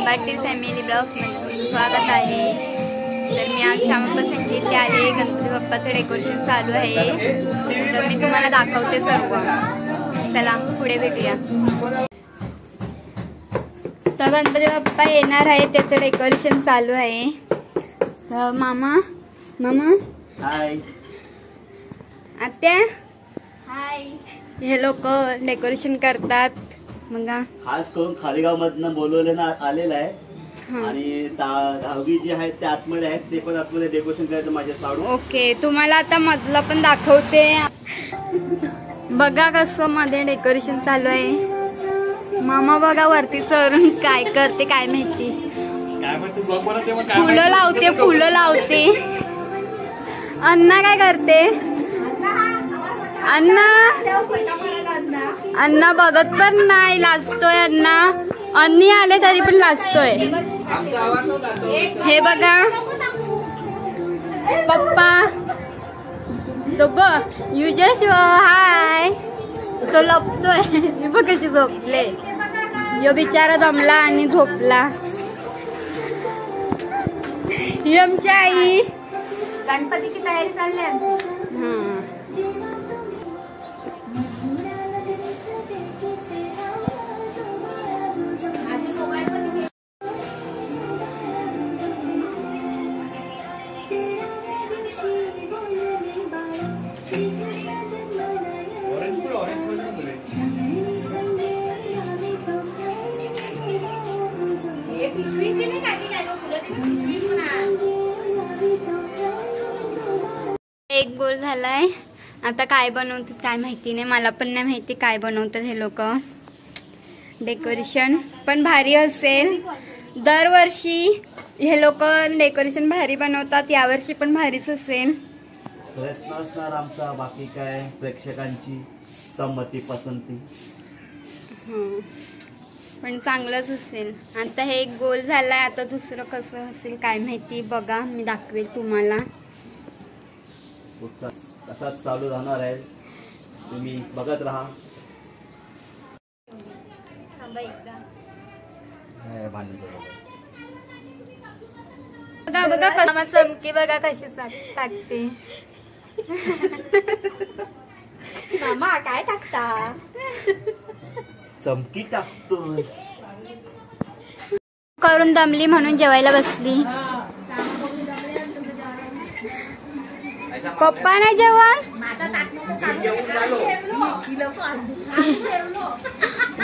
Patil family ब्लॉग्समध्ये स्वागत आहे। तर मी आज श्यामाप्पांच्या इथे आले। गणपती बाप्पाचं डेकोरेशन चालू आहे, तर मी तुम्हाला दाखवते सर्व। चला पुढे भेटूया। तर गणपती बाप्पा येणार आहे, त्याचं डेकोरेशन चालू आहे। तर मामा हाय, आत्या हाय। हे लोक डेकोरेशन करतात बघा। खास करून खालीगाव मधनं बोलवलं आलेलं आहे आणि 10वी जे आहेत ते आतमध्ये आहेत, ते पण आतमध्ये डेकोरेशन करायचं माझ्या साडू। ओके, तुम्हाला आता मधलं पण दाखवते बघा कसं मध्ये डेकोरेशन चालू आहे। मामा बघा वरती चढून काय करते काय माहिती, फुलं लावते। अण्णा काय करते? अण्णा बघत पण नाही, लाजतोय अण्णा। अन्नी आले तरी पण लाजतोय। हे बघा पप्पा, तो बघ युजेश हाय, तो लपतोय। मी बघ कशी झोपले, यो बिचारा दमला आणि झोपला। ही आमची आई, गणपतीची तयारी चालली आमची। एक गोल झालाय, आता काय बनवतात काय माहिती नाही, मला पण नाही माहिती काय बनवतात हे लोक। डेकोरेशन पण भारी असेल, दरवर्षी हे लोक डेकोरेशन भारी बनवतात, यावर्षी पण भारीच असेल। प्रयत्न असणार आमचा, बाकी काय प्रेक्षकांची संमती पसंती। पण चांगलंच असेल। आता हे एक गोल झालाय, आता दुसरं कसं असेल काय माहिती, बघा मी दाखवेल तुम्हाला। असाच चालू राहणार आहे, तुम्ही बघत राहा। बघा बघा कसं चमकी, बघा कशी टाकते। मामा काय टाकता? चमकी टाकतो। करून दमली म्हणून जेवायला बसली। पप्पा नाही जेवण?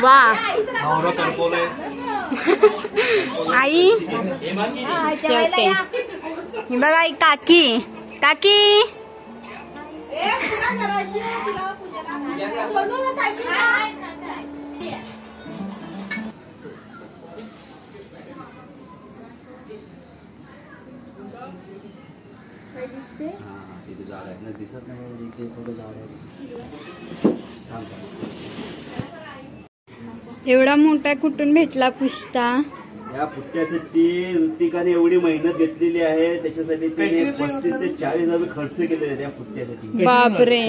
वा आई जेवते। ही बघा आई, काकी काकी एवढा मोठा कुठून भेटला पुष्टा? या पुट्ट्यासाठी ऋतिकाने एवढी मेहनत घेतलेली आहे, त्याच्यासाठी तिने 35 ते 40 हजार खर्च केलेले त्या पुट्ट्यासाठी। बापरे,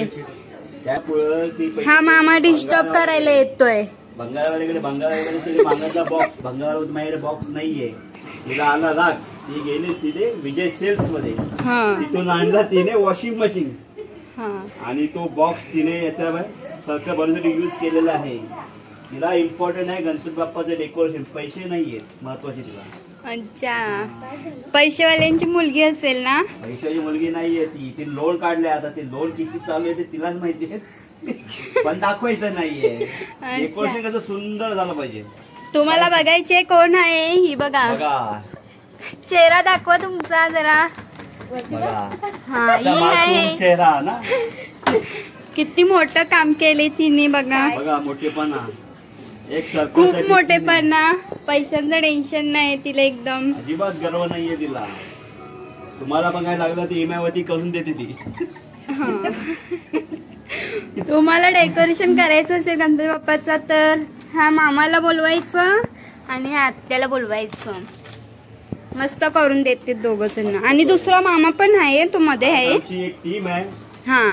त्यामुळे हा मामा डिस्टर्ब करायला येतोय। भंगारवाल्याकडे तिने मागवला बॉक्स, भंगारवाला माझ्याकडे बॉक्स नाहीये, तिला आला राग, ती गेलीच तिथे विजय सेल्स मध्ये, तिथून आणला तिने वॉशिंग मशीन आणि तो बॉक्स तिने याचा सर्कल बनवण्यासाठी यूज केलेला आहे। तिला इम्पॉर्टंट आहे गणपती बाप्पाचं डेकोरेशन, पैसे नाहीयेत महत्वाचे तिला। अच्छा, पैसेवाल्यांची मुलगी असेल ना? पैशाची मुलगी नाहीये ती लोन काढले, आता ते लोन किती चालू आहे ते तिलाच माहिती आहे, पण दाखवायचं नाहीये। डेकोरेशन कसं सुंदर झालं पाहिजे। तुम्हाला बघायचे कोण आहे? ही बघा, चेहरा दाखवा तुमचा जरा। हा, ही आहे चेहरा ना, किती मोठं काम केले तिने बघा। बघा मोठेपणा, एक खूप मोठेपणा, पैशांचं टेन्शन नाही तिला, एकदम अजिबात गर्व नाहीये तिला। तुम्हाला पण काय लागलं ती इमावती करून देते ती। तुम्हाला डेकोरेशन करायचं असेल गणपती बाप्पाचा तर ह्या मामाला बोलवायचं आणि आत्याला बोलवायचं, मस्त करून देते दोघ जण। आणि दुसरा मामा पण आहे, तो मध्ये आहे। एक टीम आहे, हा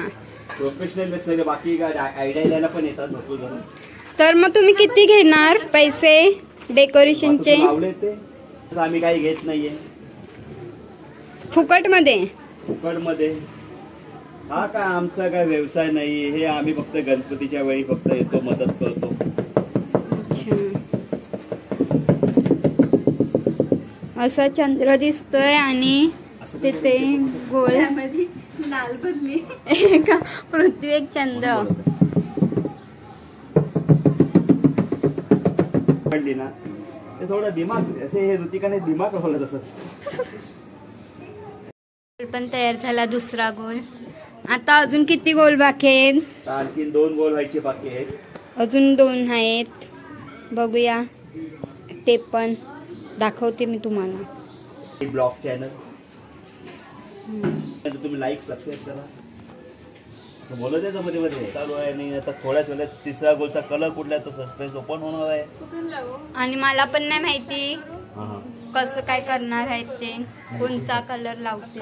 प्रोफेशनल, बाकी आयडिया द्यायला पण येतात भरपूर जण। तर मग तुम्ही किती घेणार पैसे डेकोरेशनचे? लावले ते आम्ही काही घेत नाहीये फुकट मध्ये. हा काय आमचा काय व्यवसाय नाही. हे आम्ही फक्त गणपतीच्या वेळी फक्त येतो, मदत करतो. असा चंद्र दिसतोय आणि तिथे गोळ्यामध्ये लाल बनली का पृथ्वी एक चंद्र पडली ना ते थोडं दिमाग असे हे ऋतिकाने दिमाग लावलं तसं. पण तयार झाला दुसरा गोल. आता अजून किती गोल बाकी आहेत? आणखीन 2 गोल व्हायचे बाकी आहेत. अजून 2 आहेत. बघूया ते पण दाखवते मी तुम्हाला. ब्लॉग चॅनल तुम्ही लाईक सबस्क्राईब करा. बोलत आहे मध्ये मध्ये चालू आहे. आणि आता थोड्याच वेळात तिसरा गोलचा कलर कुठला आहे तो सस्पेन्स ओपन होणार आहे. आणि मला पण नाही माहिती कसं काय करणार आहेत ते, कोणता कलर लावते,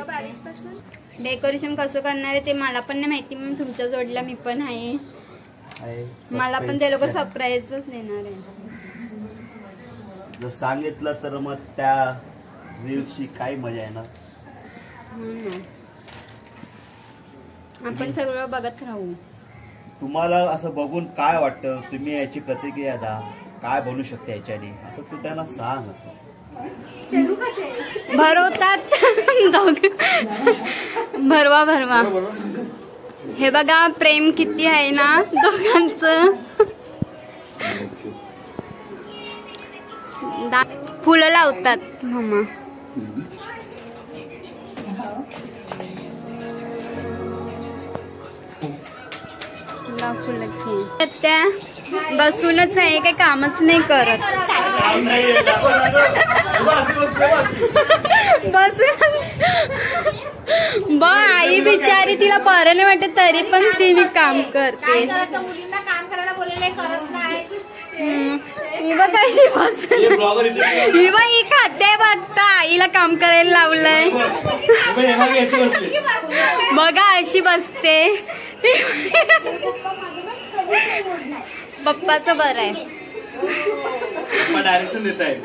डेकोरेशन कसं करणार आहे ते मला पण नाही माहिती. मी तुमच्या जोडला मी पण आहे. मला पण ते लोक सरप्राईजच देणार आहे. जर सांगितलं तर मग त्या रील्सची काय मजा येणार. आपण सगळं बघत राहू. तुम्हाला असं बघून काय वाटतं, तुम्ही याची प्रतिक्रिया द्या. काय बनू शकते याच्याने असं तू त्यांना सांग. असं भरवतात भरवा. हे बघा प्रेम किती आहे ना दोघांचं. फुलं लावतात मम्मा. फुलं त्या बसूनच आहे, काही कामच नाही करत. आई बिचारी तिला बरं नाही वाटत तरी पण तिने काम करते. ही खाते बघता आईला काम करायला लावलंय. बघा अशी बसते. पप्पाचं बरं आहे. डायरेक्शन देत आहे.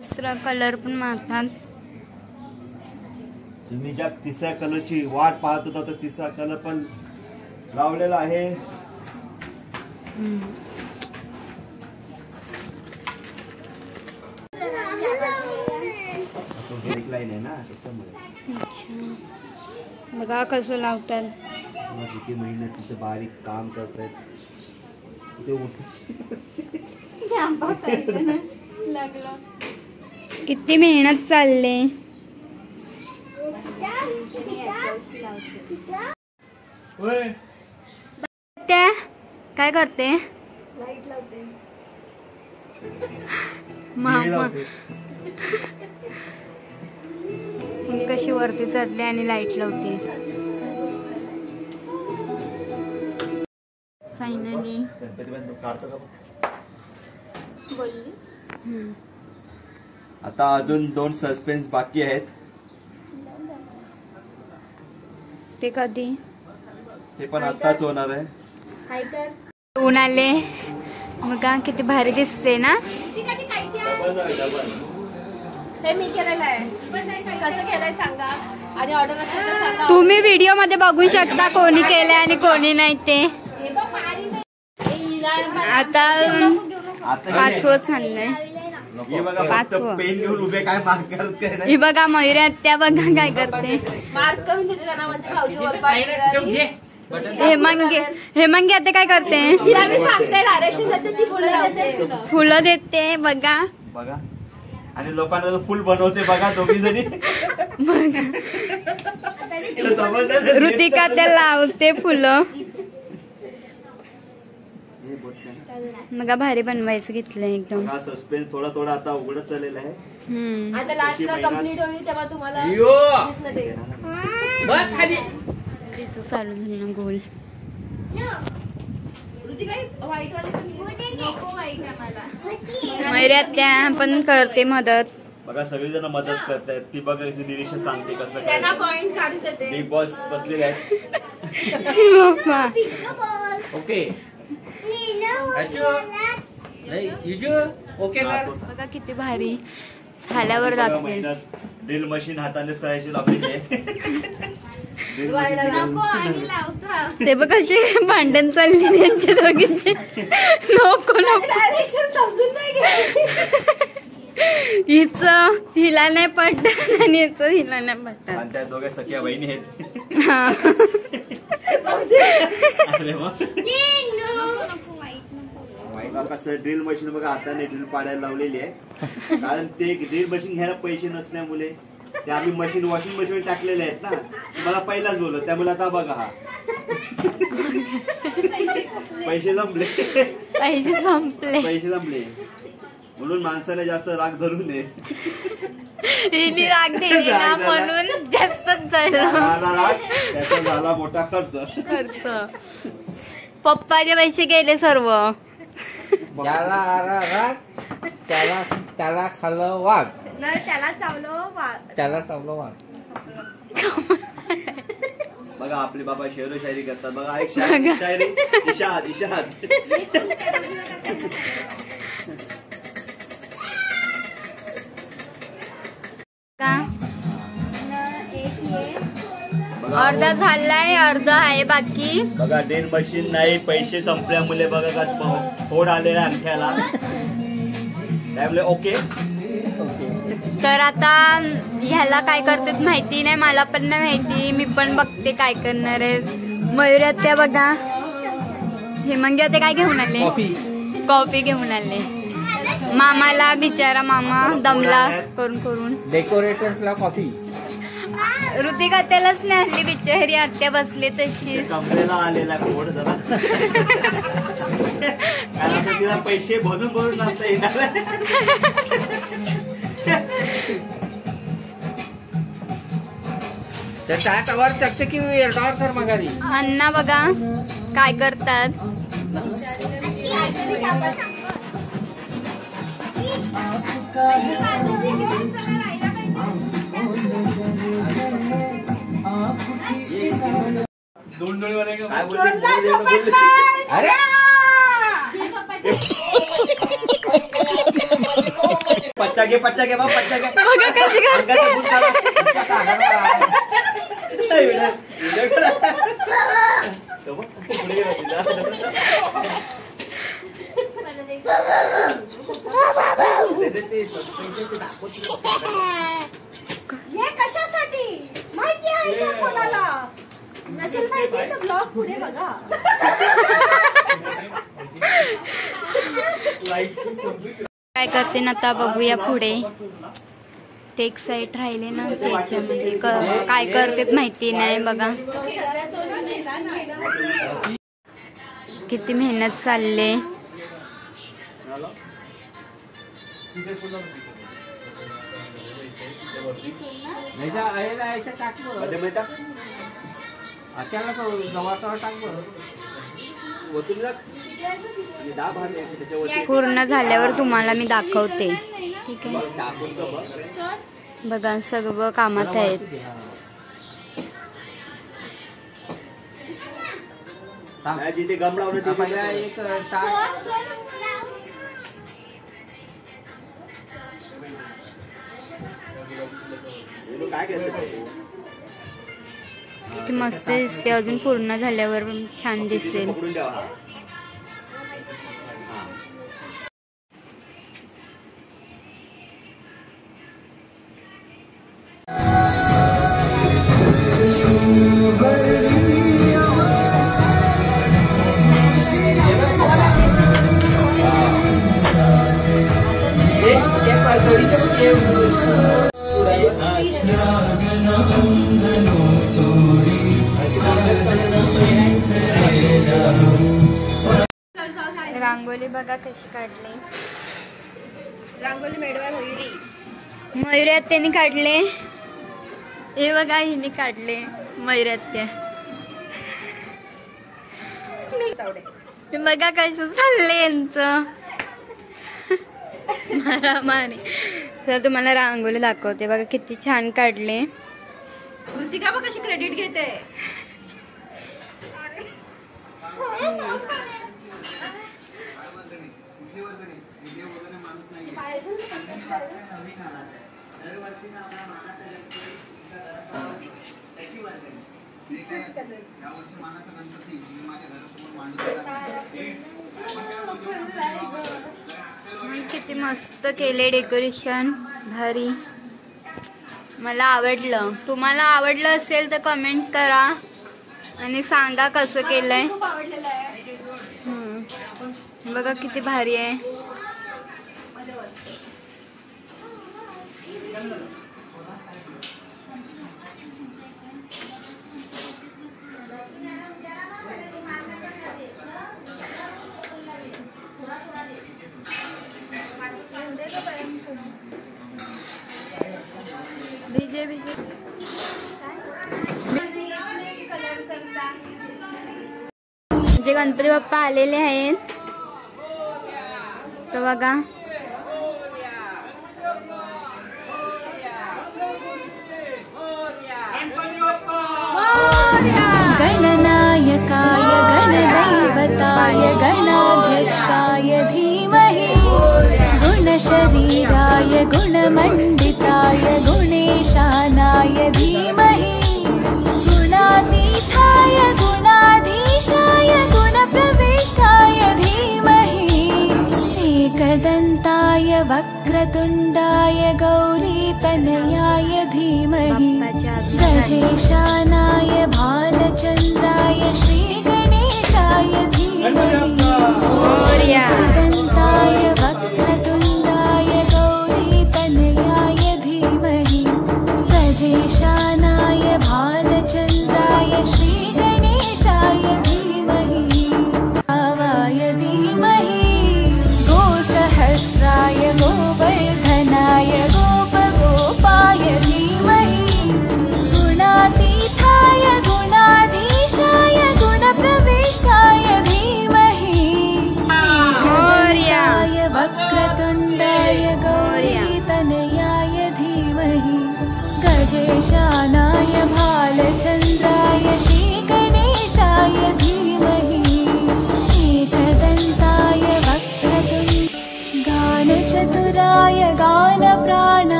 दुसरा कलर पण मागतात. तुम्ही ज्या तिसऱ्या कलरची वाट पाहत होता तर तिसरा कलर पण लावलेला आहे. लाईन आहे ना त्याच्यामुळे. बघा कसं लावतात. किती मेहनत तिथे बारीक काम करतायत. किती मेहनत चालले. त्या काय करते? लाईट लावते. मामा कशी वरती चढले आणि लाईट लावते. फायनली आता अजून 2 सस्पेन्स बाकी आहेत. ते कधी? ते पण आताच होणार आहे. ऊन आले बघा किती भारी दिसते ना. हे मी केलेलं आहे. कसं केलंय सांगा आणि ऑर्डर असेल तर सांगा. तुम्ही व्हिडिओ मध्ये बघू शकता कोणी केलंय आणि कोणी नाही ते. आता 5वं चाललंय. 5वं. पेन घेऊन उभे काय मार्क करते. ही बघा मयुरी आत्या बघा काय करते. मार्क करून देते त्यांना म्हणजे भाऊजीवर. हेमांगी आता काय करते. तिला मी सांगते डायरेक्शन देते ती फुलं लावते. फुलं देते बघा. आणि लोकांना फुल बनवते बघा दोघी जणी. ऋतिका त्या लावते फुलं. मग भारी बनवायचं घेतलं एकदम. सस्पेन्स थोडा थोडा आता उघडत चाललेला आहे. आता लास्टला कंप्लीट होईल तेव्हा तुम्हाला दिसलं ते. बस खाली चालू झालं ना गोल. मयुरी आत्या पण करते मदत. बघा सगळीजण मदत करतायत. ती बघा निरीक्षण सांगते कसं त्यांना पॉइंट काढून देते. बिग बॉस बसलेले आहेत. ओके ओके बघा किती भारी झाल्यावर दाखवेल. ड्रिल मशीन हातानेच करायची लागली ते बघ कशी भांडण चालली त्यांच्या दोघींची. नको नको हिच हिला नाही पटत आणि हिच हिला नाही पटत. आणि त्या दोघ्या सख्या बहिणी आहेत. हा अरे मग कसं ड्रिल मशीन बघा हाताने ड्रिल पाडायला लावलेली आहे. कारण ते ड्रिल मशीन घ्यायला पैसे नसल्यामुळे ते आम्ही मशीन वॉशिंग मशीन टाकलेले आहेत ना. मला पहिलाच बोललो त्यामुळे आता बघा हा पैसे संपले पैसे संपले म्हणून माणसाने जास्त राग धरू नये. हिने राग दिली ना म्हणून जास्तच झाला. त्याचा झाला मोठा खर्च. पप्पाचे पैसे गेले सर्व. त्याला आला राग त्याला खाल्लं वाघ. त्याला चावलं वाघ. बघा आपले बाबा शेरो शायरी करतात. बघा एक शायरी इशाद अर्धा झालाय अर्धा आहे बाकी. बघा ड्रिल मशीन नाही पैसे संपल्यामुळे बघा कसं फोड आलेला अंगठ्याला त्यामुळे ओके. तर आता ह्याला काय करतात माहिती नाही मला पण नाही माहिती. मी पण बघते काय करणार आहे. मयुरी त्या बघा हेमंगी ते काय घेऊन आले कॉफी घेऊन आले. मामाला बिचारा मामा दमला करून डेकोरेटर्सला कॉफी. ऋतिका त्यालाच नाही आणली बिचारी आत्या बसले तशी. कमरेला आलेला फोड जरा कारण तिला पैसे भरून आता येणार. त्यावर चकचकी कर मगारी. अण्णा बघा काय करतात. काय बोलते अरे पच्चा घे पच्चा घे बघा कशी कशासाठी माहिती आहे का कोणाला नसेल माहिती तर ब्लॉग पुढे बघा. काय करते ना आता बघूया पुढे. ते एक साईड राहिले ना त्याच्यामध्ये काय करते माहिती नाही. बघा किती मेहनत चालले. पूर्ण झाल्यावर तुम्हाला मी दाखवते. ठीक आहे बघा सगळं कामात आहेत. जिथे गम लावलं एक काय किती मस्त दिसते. अजून पूर्ण झाल्यावर छान दिसेल. रांगोली बघा कशी काढली. रांगोली मेडवर मयुरी आत्याने काढले. हे बघा हिने काढले मयुरी आत्या. बघा कसं चाललंय यांचं मारामारी. तर तुम्हाला रांगोली दाखवते बघा किती छान काढले. ऋतिका बघ कशी क्रेडिट घेते. किती मस्त केले डेकोरेशन, भारी. मला आवडलं. तुम्हाला आवडलं असेल तर कमेंट करा आणि सांगा कसं केलंय. खूप आवडलेलं आहे. बघा किती भारी आहे. बीजे जे गणपती बाप्पा आलेले आहेत तर बघा. गणनायकाय गणदैवताय गणाध्यक्षाय धीमहि गुणशरीराय गुणमण्डिताय गुणेशानाय धीमहि गुणातीताय गुणाधीशाय गुणप्रविष्टाय धीमहि एकदन्ताय वक्रतुण्डाय गौरीतनयाय धीमहि गजेशानाय भालचन्द्राय श्रीगणेशाय धीमहि